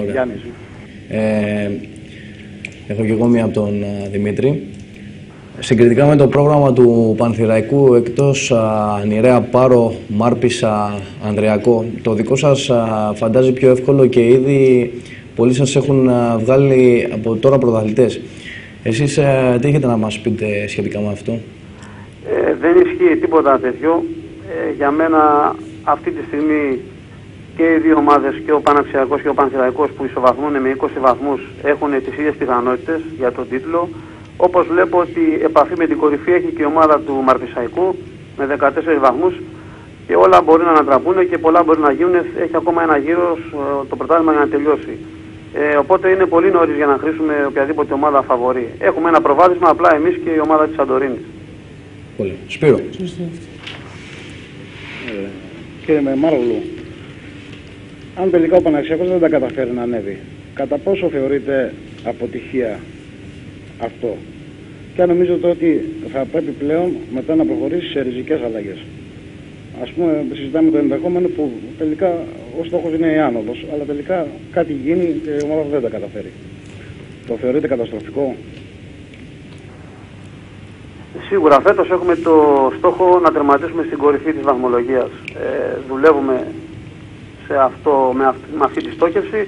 Γιάννης. Έχω και εγώ μία από τον Δημήτρη. Συγκριτικά με το πρόγραμμα του Πανθηραϊκού, εκτός Ανιρέα, Πάρο, Μάρπισσα, Ανδρεακό, το δικό σας φαντάζει πιο εύκολο και ήδη πολλοί σας έχουν βγάλει από τώρα πρωταθλητές. Εσείς τι έχετε να μας πείτε σχετικά με αυτό? Δεν ισχύει τίποτα τέτοιο. Για μένα αυτή τη στιγμή και οι δύο ομάδες, και ο Παναξιακός και ο Πανθηραϊκός, που ισοβαθμούν με 20 βαθμούς, έχουν τις ίδιες πιθανότητες για τον τίτλο. Όπως βλέπω ότι επαφή με την κορυφή έχει και η ομάδα του Μαρπισσαϊκού με 14 βαθμούς και όλα μπορεί να ανατραπούν και πολλά μπορεί να γίνουν. Έχει ακόμα ένα γύρο το πρωτάθλημα για να τελειώσει. Οπότε είναι πολύ νωρίς για να χρήσουμε οποιαδήποτε ομάδα φαβορεί. Έχουμε ένα προβάδισμα απλά εμείς και η ομάδα της Σαντορίνης. Πολύ. Σπύρο. Κύριε Μεμάρογλου, αν τελικά ο Παναξιακός δεν τα καταφέρει να ανέβει, κατά πόσο θεωρείτε αποτυχία αυτό? Και αν νομίζετε ότι θα πρέπει πλέον μετά να προχωρήσει σε ριζικές αλλαγές? Ας πούμε, συζητάμε το ενδεχόμενο που τελικά ο στόχος είναι η άνοδος, αλλά τελικά κάτι γίνει και η ομάδα δεν τα καταφέρει. Το θεωρείτε καταστροφικό? Σίγουρα φέτος έχουμε το στόχο να τερματίσουμε στην κορυφή της βαθμολογίας. Δουλεύουμε σε αυτό, με αυτή τη στόχευση.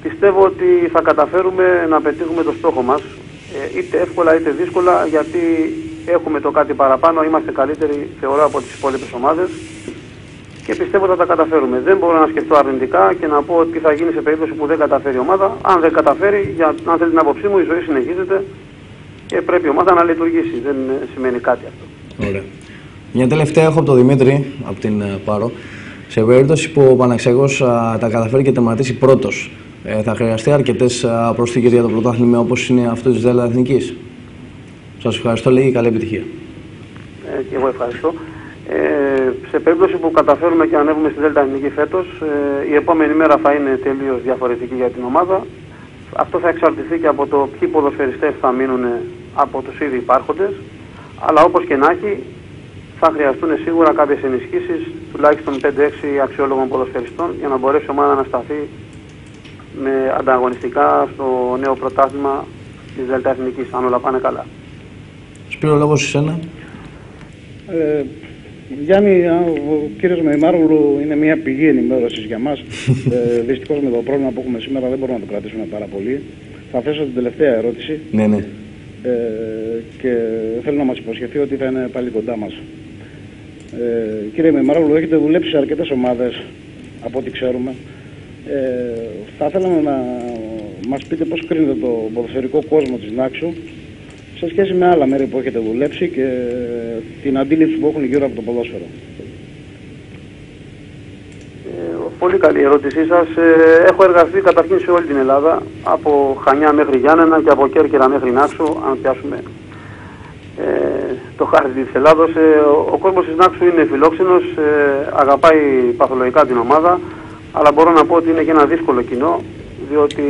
Πιστεύω ότι θα καταφέρουμε να πετύχουμε το στόχο μας, είτε εύκολα είτε δύσκολα, γιατί έχουμε το κάτι παραπάνω, είμαστε καλύτεροι θεωρώ από τις υπόλοιπες ομάδες και πιστεύω ότι θα τα καταφέρουμε. Δεν μπορώ να σκεφτώ αρνητικά και να πω ότι θα γίνει σε περίπτωση που δεν καταφέρει η ομάδα. Αν δεν καταφέρει, αν θέλει την άποψή μου, η ζωή συνεχίζεται και πρέπει η ομάδα να λειτουργήσει. Δεν σημαίνει κάτι αυτό. Ωραία. Μια τελευταία έχω από τον Δημήτρη, από την Πάρο. Σε περίπτωση που ο Παναξιακός τα καταφέρει και τερματίσει πρώτος, θα χρειαστεί αρκετές προσθήκες για το πρωτάθλημα όπως είναι αυτό της ΔΕΛΤΑ Εθνικής? Σας ευχαριστώ, λέγει, καλή επιτυχία. Και εγώ ευχαριστώ. Σε περίπτωση που καταφέρουμε και ανέβουμε στη ΔΕΛΤΑ Εθνική φέτος, η επόμενη μέρα θα είναι τελείως διαφορετική για την ομάδα. Αυτό θα εξαρτηθεί και από το ποιοι ποδοσφαιριστές θα μείνουν από τους ήδη υπάρχοντες. Αλλά όπως και να έχει, θα χρειαστούν σίγουρα κάποιες ενισχύσεις, τουλάχιστον 5-6 αξιόλογων ποδοσφαιριστών, για να μπορέσει η ομάδα να σταθεί με ανταγωνιστικά στο νέο πρωτάθλημα της ΔΕΛΤΑ Εθνικής, αν όλα πάνε καλά. Σπύρο, λόγος εσένα. Γιάννη, ο κύριος Μεμάρογλου είναι μια πηγή ενημέρωσης για μας. Δυστυχώς με το πρόβλημα που έχουμε σήμερα δεν μπορούμε να το κρατήσουμε πάρα πολύ. Θα θέσω την τελευταία ερώτηση. Ναι. Και θέλω να μας υποσχεθεί ότι θα είναι πάλι κοντά μας. Κύριε Μεμάρογλου, έχετε δουλέψει σε αρκετές ομάδες, από ό,τι ξέρουμε. Θα θέλαμε να μας πείτε πώς κρίνετε το ποδοσφαιρικό κόσμο της Νάξου σε σχέση με άλλα μέρη που έχετε δουλέψει και την αντίληψη που έχουν γύρω από το ποδόσφαιρο. Πολύ καλή ερώτησή σας. Έχω εργαστεί καταρχήν σε όλη την Ελλάδα, από Χανιά μέχρι Γιάννενα και από Κέρκυρα μέχρι Νάξο, αν πιάσουμε το χάρτη της Ελλάδος. Ο κόσμος της Νάξου είναι φιλόξενος, αγαπάει παθολογικά την ομάδα, αλλά μπορώ να πω ότι είναι και ένα δύσκολο κοινό, διότι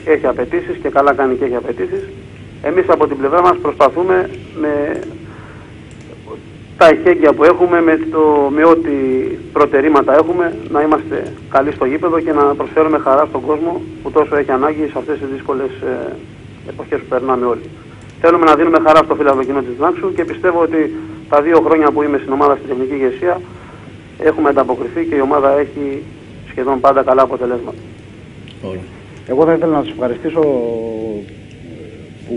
έχει απαιτήσεις και καλά κάνει και έχει απαιτήσεις. Εμείς από την πλευρά μας προσπαθούμε με τα εχέγγυα που έχουμε, με ό,τι προτερήματα έχουμε, να είμαστε καλοί στο γήπεδο και να προσφέρουμε χαρά στον κόσμο που τόσο έχει ανάγκη σε αυτές τις δύσκολες εποχές που περνάμε όλοι. Θέλουμε να δίνουμε χαρά στο φίλο κοινό της Νάξου και πιστεύω ότι τα 2 χρόνια που είμαι στην ομάδα στην τεχνική ηγεσία έχουμε ανταποκριθεί και η ομάδα έχει σχεδόν πάντα καλά αποτελέσματα. Εγώ θα ήθελα να σας ευχαριστήσω που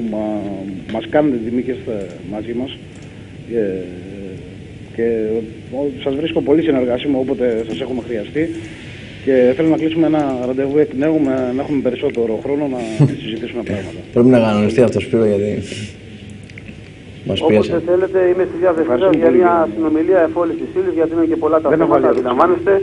μας κάνετε τιμή και είστε μαζί μας και σας βρίσκω πολύ συνεργάσιμο όποτε σας έχουμε χρειαστεί και θέλω να κλείσουμε ένα ραντεβού εκ νέου να έχουμε περισσότερο χρόνο να συζητήσουμε πράγματα. Πρέπει να κανονιστεί αυτό, Σπύρο, γιατί μας πίεσε. Όποτε θέλετε, είμαι στη διάθεσή σας για μια συνομιλία εφόλης της ύλης, γιατί είναι και πολλά τα θέματα, αντιλαμβάνεστε.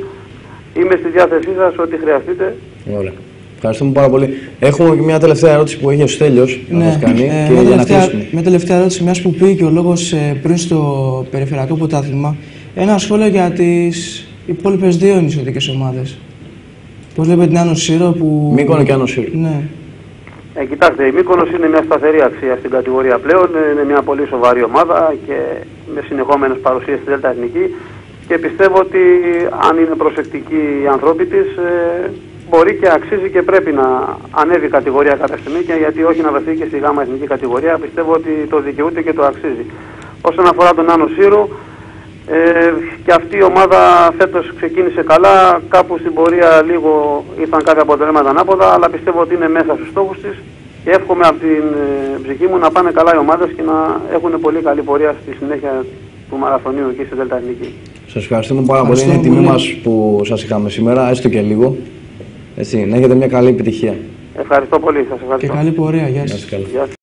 Είμαι στη διάθεσή σας ό,τι χρειαστείτε. Ωραία. Ευχαριστούμε πάρα πολύ. Έχουμε και μια τελευταία ερώτηση που έχει ο Στέλιος να μας κάνει και για να κλείσουμε. Μια τελευταία ερώτηση, μιας που πήγε και ο λόγος πριν στο περιφερειακό πρωτάθλημα. Ένα σχόλιο για τις υπόλοιπες 2 νησιωτικές ομάδες. Πώς βλέπετε την Άνω Σύρο που... Μύκονο και Άνω Σύρο. Ναι. Κοιτάξτε, η Μύκονος είναι μια σταθερή αξία στην κατηγορία πλέον. Είναι μια πολύ σοβαρή ομάδα και με συνεχόμενες παρουσίες στη ΔΕΛΤΑ Εθνική. Και πιστεύω ότι αν είναι προσεκτικοί οι ανθρώποι της, μπορεί και αξίζει και πρέπει να ανέβει κατηγορία κάποια στιγμή, και γιατί όχι να βρεθεί και στη γάμα εθνική κατηγορία. Πιστεύω ότι το δικαιούται και το αξίζει. Όσον αφορά τον Άνω Σύρου, και αυτή η ομάδα φέτος ξεκίνησε καλά. Κάπου στην πορεία λίγο ήρθαν κάποια αποτελέσματα ανάποδα, αλλά πιστεύω ότι είναι μέσα στους στόχους της και εύχομαι από την ψυχή μου να πάνε καλά οι ομάδες και να έχουν πολύ καλή πορεία στη συνέχεια του μαραθωνίου εκεί στη Δέλτα Εθνική. Σας ευχαριστούμε πάρα πολύ. Είναι η τιμή μας που σας είχαμε σήμερα, έστω και λίγο. Έτσι, να έχετε μια καλή επιτυχία. Ευχαριστώ πολύ. Σας ευχαριστώ. Και καλή πορεία. Γεια σας. Γεια σας.